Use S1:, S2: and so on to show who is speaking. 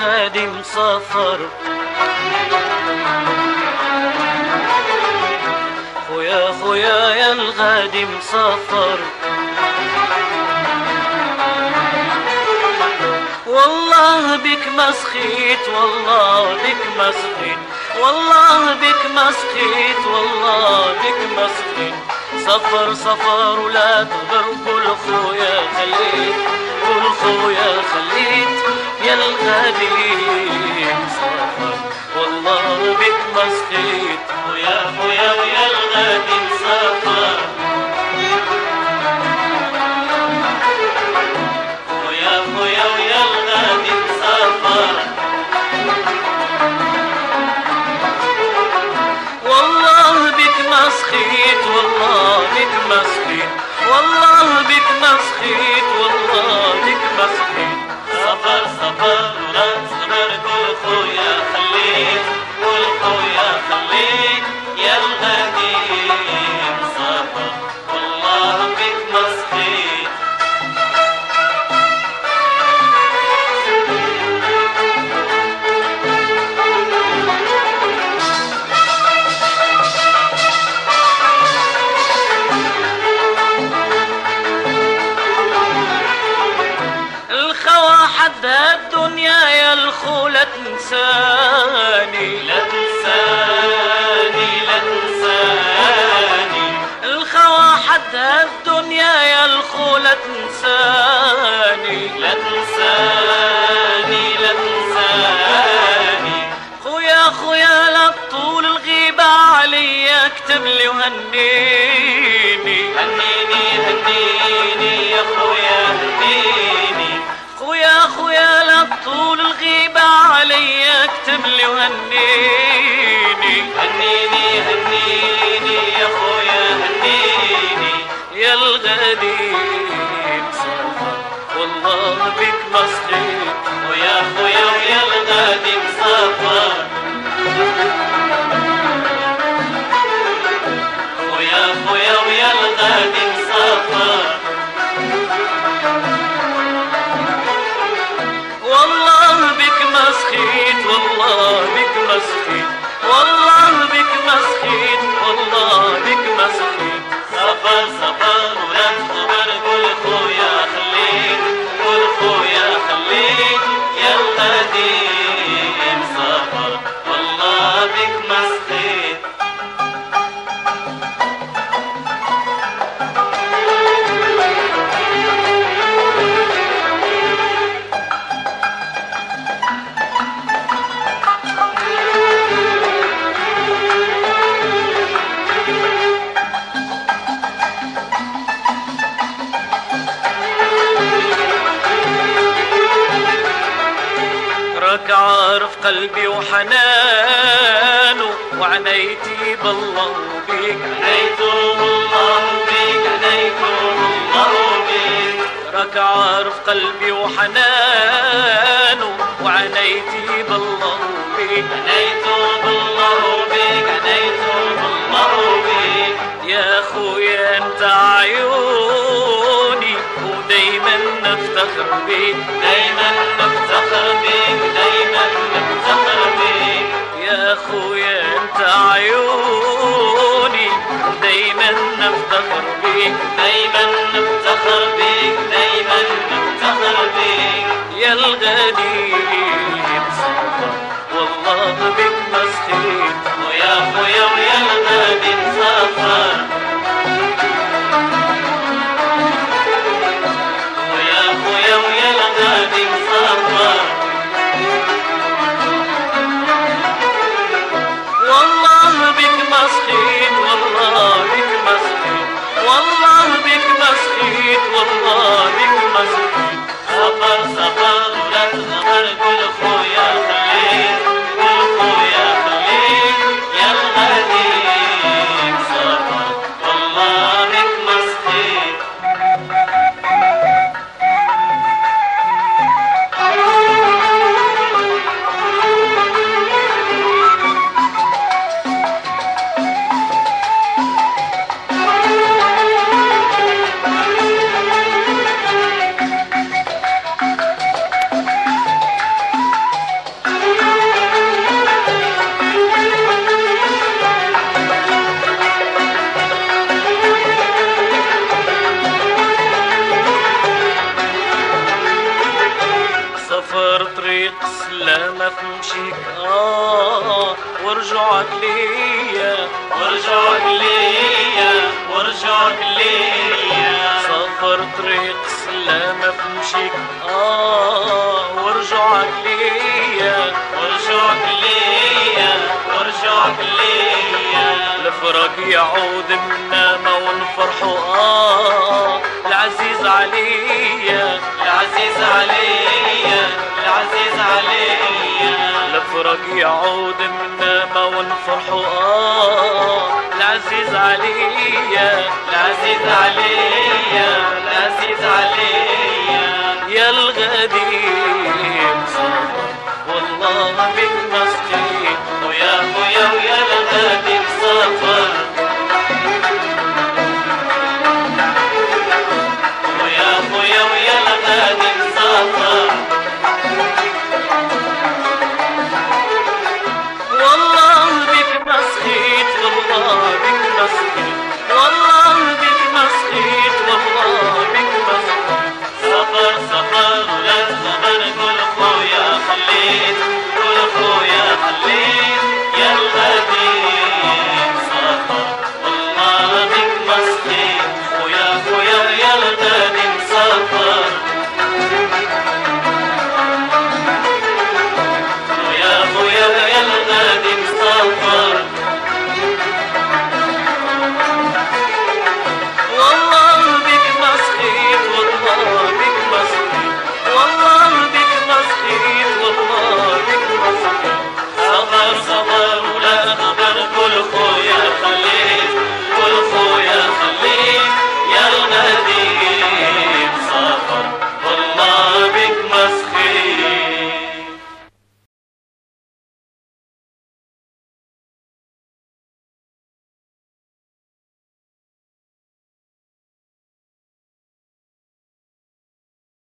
S1: الغادي مسافر. خويا خويا يا الغادي مسافر، والله بك ما سخيت، والله بك ما سخيت، والله بك ما سخيت، والله بك ما سخيت. سفر سفر ولا تغبر، قول خويا خليت، قول خويا خليت يا الغادي مسافر، والله بك ما سخيت. خويا خويا ويا الغادي مسافر، خويا خويا ويا الغادي مسافر، والله بك ما سخيت، والله بك ما سخيت، والله بك ما سخيت، والله بك ما سخيت. سفر سفر ولا تصبر، قول خويا خليت، قول خويا خليت يا الغادي مسافر، والله بك ما سخيت. حدها الدنيا يا الخو لا تنساني، لا تنساني، لا تنساني. الخوا حدها الدنيا يا الخو لا تنساني، لا تنساني، لا تنساني. خويا خويا لا طول الغيبة عليا اكتب لي وهنيني، هنيني هنيني يا خويا هنيني. خويا خويا لا طول الغيبة عليا اكتب لي وهنيني، هنيني هنيني يا خويا هنيني يا الغادي مسافر، والله بك ما سخيت. خويا خويا ويا الغادي مسافر، خويا خويا ويا الغادي مسافر، والله بك ما سخيت، والله بك ما سخيت، والله بك ما سخيت، والله بك ما سخيت. سفر سفر ولا تصبر، قول خويا خليت، قول خويا خليت يا الغادي مسافر، والله بك ما سخيت. راك عارف قلبي وحنانه، وعنيتي بالله بيك، عنيته بالله بيك، عنيته بالله بيك. راك عارف قلبي وحنانه، وعنيتي بالله بيك، عنيته بالله بيك، عنيته بالله بيك. يا خويا انت عيوني ودايما نفتخر بيك، دايما نفتخر بيك، دايما نفتخر بيك. يا خويا انت عيوني دايما نفتخر بيك، دايما نفتخر بيك، دايما نفتخر بيك يا الغادي مسافر، والله بك ما سخيت. ويا خويا ويا الغادي مسافر، ويا خويا ويا الغادي مسافر، والله بك ما سخيت، والله بك ما سخيت، والله بك ما سخيت، والله بك ما سخيت. سفر سفر ولا تغبر، قول طريق سلامة في مشيك ورجوعك ليا ورجوعك ليا ورجوعك ليا سافر طريق سلامة في مشيك ورجوعك ليا ورجوعك ليا ورجوعك ليا الفراق يعود منا ما ونفرحوا العزيز عليا العزيز عليا العزيز عليا الفراق يعود منا ما ونفرحوا العزيز عليا العزيز عليا العزيز عليا يا الغدير صبر والله